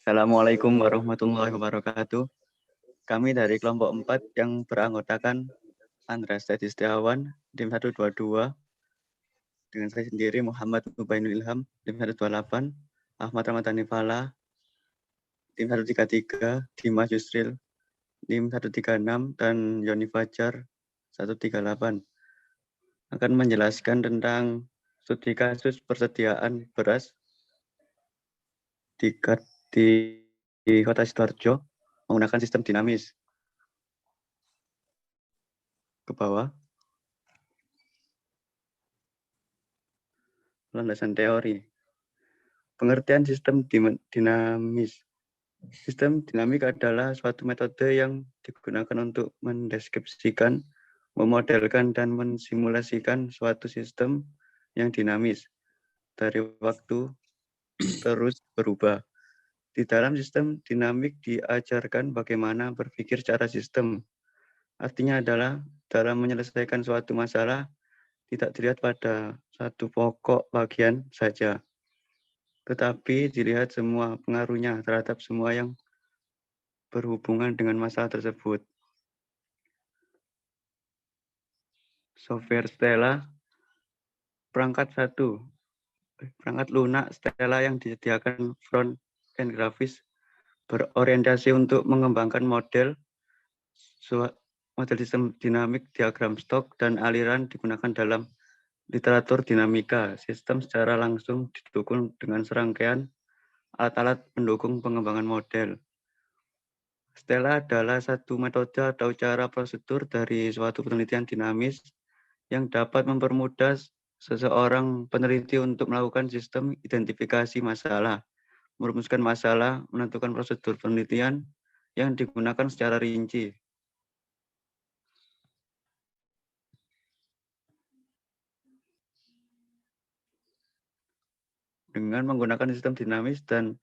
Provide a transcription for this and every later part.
Assalamualaikum warahmatullahi wabarakatuh. Kami dari kelompok 4 yang beranggotakan Andreas Teddy Setiawan, tim 122, dengan saya sendiri Muhammad Mubainul Ilham, tim 128, Ahmad Ramadhani Fala, tim 133, Dimas Yusril, tim 136, dan Yoni Fajar, 138, akan menjelaskan tentang studi kasus persediaan beras di Kota Sidoarjo menggunakan sistem dinamis. Ke bawah. Landasan teori. Pengertian sistem dinamis. Sistem dinamik adalah suatu metode yang digunakan untuk mendeskripsikan, memodelkan, dan mensimulasikan suatu sistem yang dinamis dari waktu terus berubah. Di dalam sistem dinamik diajarkan bagaimana berpikir secara sistem. Artinya adalah dalam menyelesaikan suatu masalah tidak dilihat pada satu pokok bagian saja, tetapi dilihat semua pengaruhnya terhadap semua yang berhubungan dengan masalah tersebut. Software Stella, perangkat lunak Stella yang disediakan front-end grafis berorientasi untuk mengembangkan model sistem dinamik, diagram stok, dan aliran digunakan dalam literatur dinamika. Sistem secara langsung didukung dengan serangkaian alat-alat pendukung pengembangan model. Stella adalah satu metode atau cara prosedur dari suatu penelitian dinamis yang dapat mempermudah seseorang peneliti untuk melakukan sistem identifikasi masalah, merumuskan masalah, menentukan prosedur penelitian yang digunakan secara rinci. Dengan menggunakan sistem dinamis dan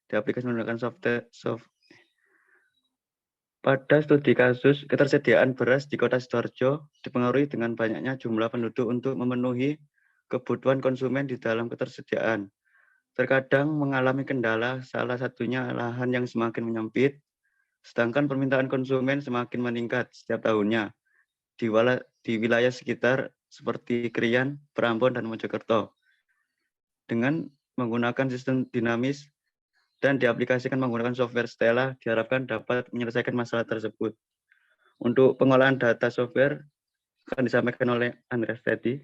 diaplikasi menggunakan pada studi kasus ketersediaan beras di Kota Sidoarjo dipengaruhi dengan banyaknya jumlah penduduk untuk memenuhi kebutuhan konsumen di dalam ketersediaan. Terkadang mengalami kendala, salah satunya lahan yang semakin menyempit, sedangkan permintaan konsumen semakin meningkat setiap tahunnya di wilayah sekitar seperti Krian, Prambon, dan Mojokerto. Dengan menggunakan sistem dinamis dan diaplikasikan menggunakan software Stella, diharapkan dapat menyelesaikan masalah tersebut. Untuk pengolahan data software akan disampaikan oleh Andreas Teddy.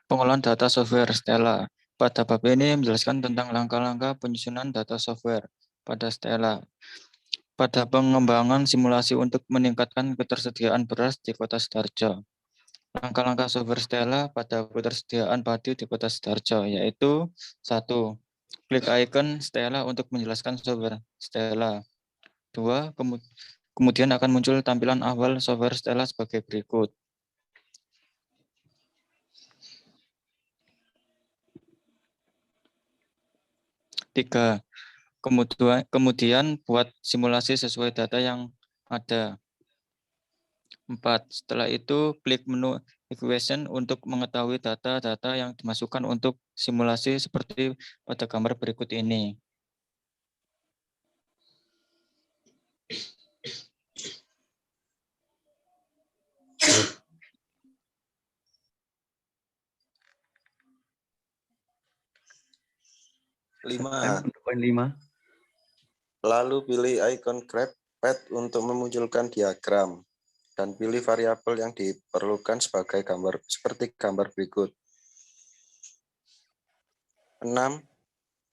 Pengolahan data software Stella. Pada bab ini menjelaskan tentang langkah-langkah penyusunan data software pada Stella. Pada pengembangan simulasi untuk meningkatkan ketersediaan beras di Kota Sidoarjo. Langkah-langkah software Stella pada ketersediaan padi di Kota Sidoarjo, yaitu 1. Klik icon Stella untuk menjelaskan software Stella. 2. Kemudian akan muncul tampilan awal software Stella sebagai berikut. Tiga, kemudian buat simulasi sesuai data yang ada. 4. Setelah itu klik menu equation untuk mengetahui data-data yang dimasukkan untuk simulasi seperti pada gambar berikut ini. Poin 5. Lalu pilih icon graph pad untuk memunculkan diagram dan pilih variabel yang diperlukan sebagai gambar seperti gambar berikut. 6.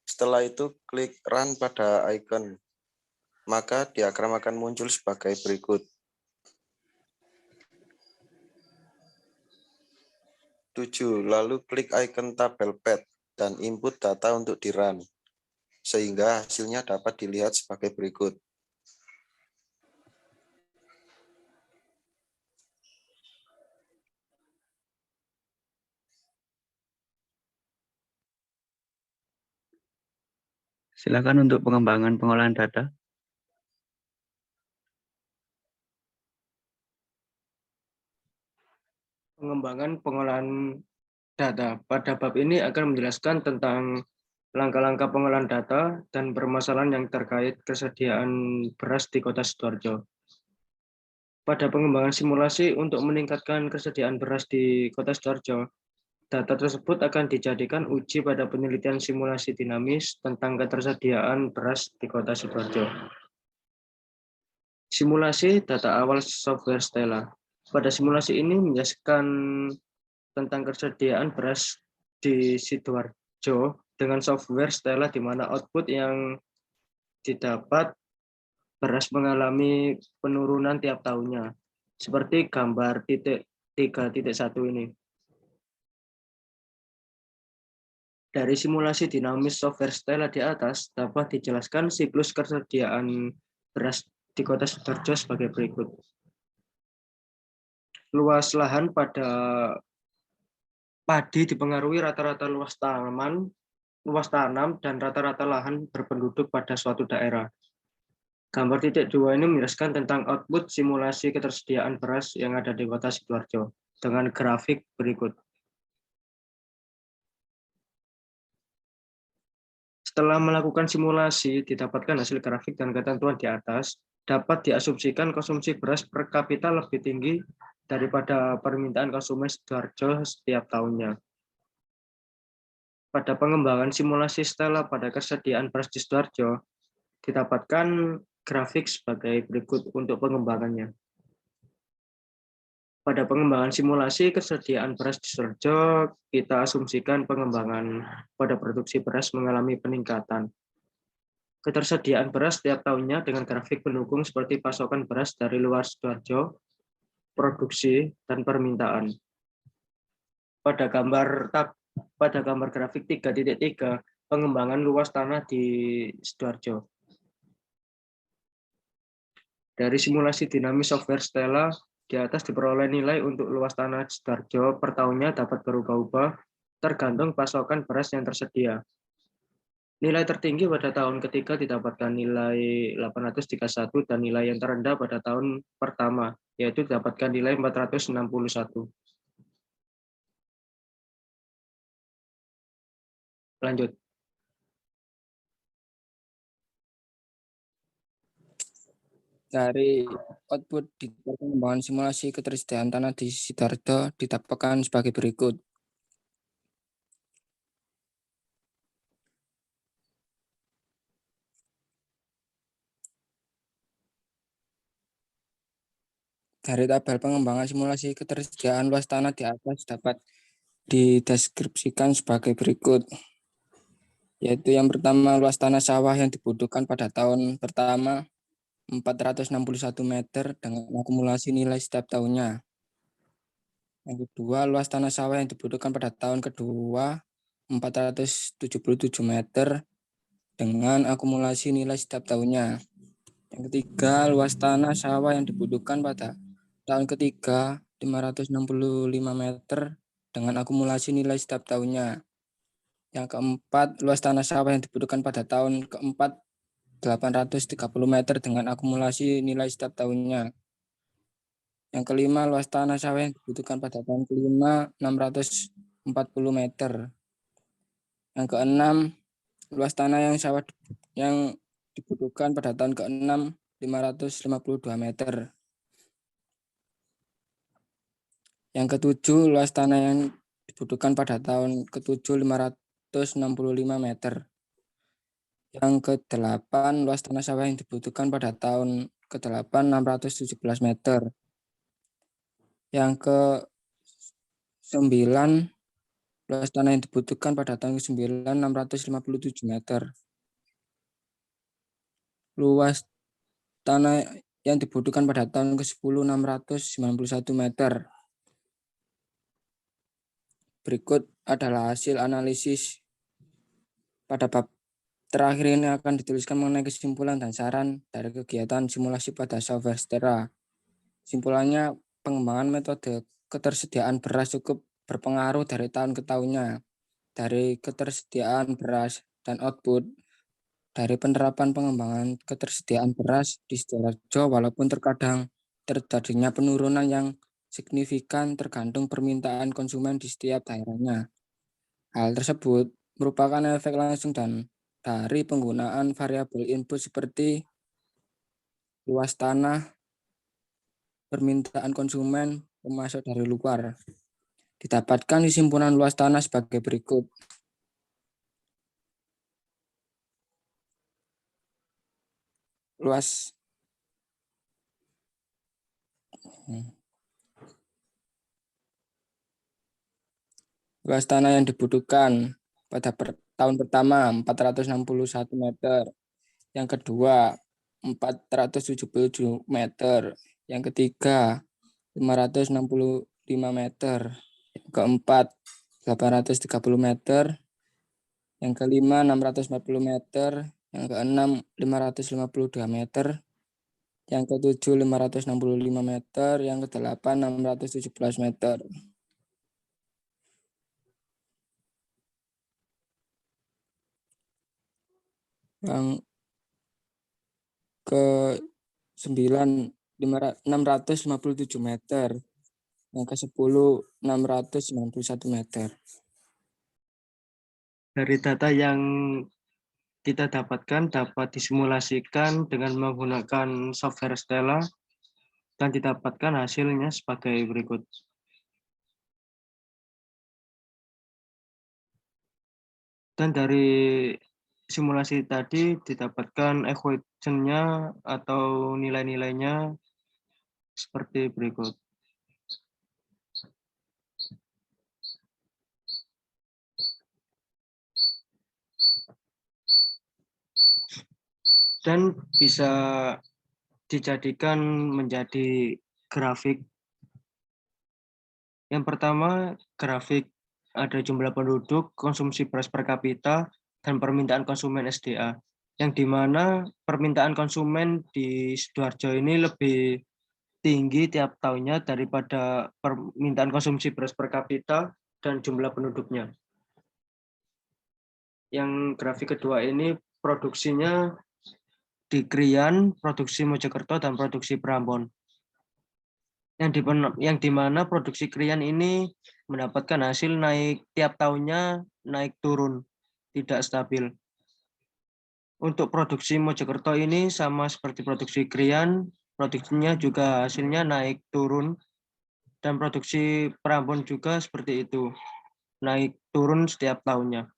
Setelah itu klik run pada icon. Maka diagram akan muncul sebagai berikut. 7. Lalu klik icon tabel pad dan input data untuk di-run, sehingga hasilnya dapat dilihat sebagai berikut. Silakan untuk pengembangan pengolahan data. Pengembangan pengolahan data. Pada bab ini akan menjelaskan tentang langkah-langkah pengolahan data dan permasalahan yang terkait kesediaan beras di Kota Sidoarjo. Pada pengembangan simulasi untuk meningkatkan kesediaan beras di Kota Sidoarjo, data tersebut akan dijadikan uji pada penelitian simulasi dinamis tentang ketersediaan beras di Kota Sidoarjo. Simulasi data awal software Stella. Pada simulasi ini menjelaskan tentang kesediaan beras di Sidoarjo dengan software Stella di mana output yang didapat beras mengalami penurunan tiap tahunnya, seperti gambar titik 3.1 ini. Dari simulasi dinamis software Stella di atas dapat dijelaskan siklus kesediaan beras di Kota Sidoarjo sebagai berikut. Luas lahan pada padi dipengaruhi rata-rata luas tanam dan rata-rata lahan berpenduduk pada suatu daerah. Gambar titik 2 ini menjelaskan tentang output simulasi ketersediaan beras yang ada di Kota Sidoarjo dengan grafik berikut. Setelah melakukan simulasi, didapatkan hasil grafik dan ketentuan di atas, dapat diasumsikan konsumsi beras per kapita lebih tinggi daripada permintaan konsumen Sidoarjo setiap tahunnya. Pada pengembangan simulasi Stella pada kesediaan beras di Sidoarjo, didapatkan grafik sebagai berikut untuk pengembangannya. Pada pengembangan simulasi kesediaan beras di Sidoarjo, kita asumsikan pengembangan pada produksi beras mengalami peningkatan. Ketersediaan beras setiap tahunnya dengan grafik pendukung seperti pasokan beras dari luar Sidoarjo, produksi, dan permintaan. Pada gambar grafik 3.3, pengembangan luas tanah di Sidoarjo. Dari simulasi dinamis software Stella, di atas diperoleh nilai untuk luas tanah Sidoarjo per tahunnya dapat berubah-ubah tergantung pasokan beras yang tersedia. Nilai tertinggi pada tahun ketiga didapatkan nilai 831 dan nilai yang terendah pada tahun pertama, yaitu didapatkan nilai 461. Lanjut. Dari output di pengembangan simulasi ketersediaan tanah di Sidoarjo didapatkan sebagai berikut. Dari tabel pengembangan simulasi ketersediaan luas tanah di atas dapat dideskripsikan sebagai berikut. Yaitu yang pertama, luas tanah sawah yang dibutuhkan pada tahun pertama 461 meter dengan akumulasi nilai setiap tahunnya. Yang kedua, luas tanah sawah yang dibutuhkan pada tahun kedua 477 meter dengan akumulasi nilai setiap tahunnya. Yang ketiga, luas tanah sawah yang dibutuhkan pada tahun ketiga 565 meter dengan akumulasi nilai setiap tahunnya. Yang keempat, luas tanah sawah yang dibutuhkan pada tahun keempat 830 meter dengan akumulasi nilai setiap tahunnya. Yang kelima, luas tanah sawah yang dibutuhkan pada tahun kelima 640 meter. Yang keenam, luas tanah yang dibutuhkan pada tahun ke-6 552 meter. Yang ketujuh, luas tanah yang dibutuhkan pada tahun ke-7 565 meter. Yang ke-8, luas tanah sawah yang dibutuhkan pada tahun ke-8 617 meter. Yang ke-9, luas tanah yang dibutuhkan pada tahun ke-9 657 meter. Luas tanah yang dibutuhkan pada tahun ke-10 691 meter. Berikut adalah hasil analisis. Pada bab terakhir ini akan dituliskan mengenai kesimpulan dan saran dari kegiatan simulasi pada software Stella. Simpulannya, pengembangan metode ketersediaan beras cukup berpengaruh dari tahun ke tahunnya. Dari ketersediaan beras dan output, dari penerapan pengembangan ketersediaan beras di Sidoarjo, walaupun terkadang terjadinya penurunan yang signifikan tergantung permintaan konsumen di setiap daerahnya. Hal tersebut merupakan efek langsung dan dari penggunaan variabel input seperti luas tanah, permintaan konsumen, pemasok dari luar. Didapatkan kesimpulan luas tanah sebagai berikut. Luas tanah yang dibutuhkan pada tahun pertama 461 meter, yang kedua 477 meter, yang ketiga 565 meter, yang keempat 830 meter, yang kelima 640 meter, yang keenam 552 meter, yang ketujuh 565 meter, yang kedelapan 617 meter. Yang ke-9 657 meter, yang ke-10 691 meter. Dari data yang kita dapatkan dapat disimulasikan dengan menggunakan software Stella dan didapatkan hasilnya sebagai berikut. Dan dari simulasi tadi didapatkan equation-nya atau nilai-nilainya seperti berikut. Dan bisa dijadikan menjadi grafik. Yang pertama, grafik ada jumlah penduduk, konsumsi beras per kapita, dan permintaan konsumen SDA. Yang di mana permintaan konsumen di Sidoarjo ini lebih tinggi tiap tahunnya daripada permintaan konsumsi beras per kapita dan jumlah penduduknya. Yang grafik kedua ini produksinya di Krian, produksi Mojokerto, dan produksi Prambon. Yang di mana produksi Krian ini mendapatkan hasil naik tiap tahunnya, naik turun, tidak stabil. Untuk produksi Mojokerto ini sama seperti produksi Krian, produksinya juga hasilnya naik turun, dan produksi Prambon juga seperti itu, naik turun setiap tahunnya.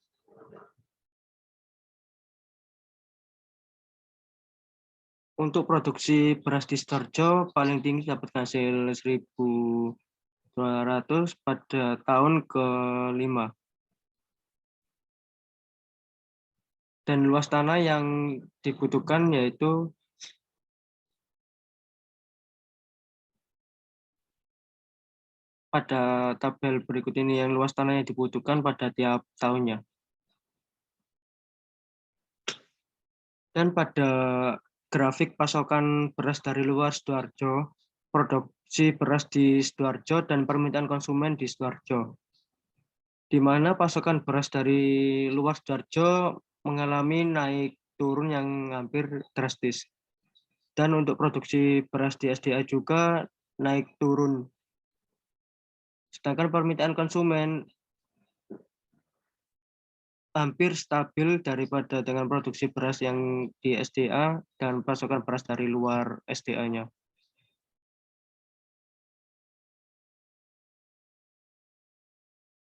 Untuk produksi beras di Sidoarjo paling tinggi dapat hasil 1.200 pada tahun ke-5. Dan luas tanah yang dibutuhkan yaitu pada tabel berikut ini, yang luas tanah yang dibutuhkan pada tiap tahunnya. Dan pada grafik pasokan beras dari luar Sidoarjo, produksi beras di Sidoarjo dan permintaan konsumen di Sidoarjo, di mana pasokan beras dari luar Sidoarjo mengalami naik turun yang hampir drastis. Dan untuk produksi beras di SDA juga naik turun. Sedangkan permintaan konsumen hampir stabil daripada dengan produksi beras yang di SDA dan pasokan beras dari luar SDA-nya.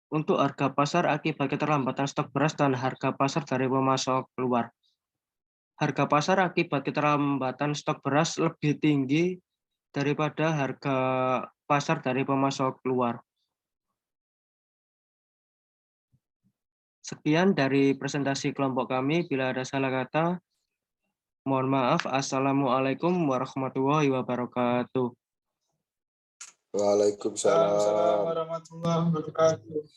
Untuk harga pasar akibat keterlambatan stok beras dan harga pasar dari pemasok luar. Harga pasar akibat keterlambatan stok beras lebih tinggi daripada harga pasar dari pemasok luar. Sekian dari presentasi kelompok kami. Bila ada salah kata, mohon maaf. Assalamualaikum warahmatullahi wabarakatuh. Waalaikumsalam warahmatullahi wabarakatuh.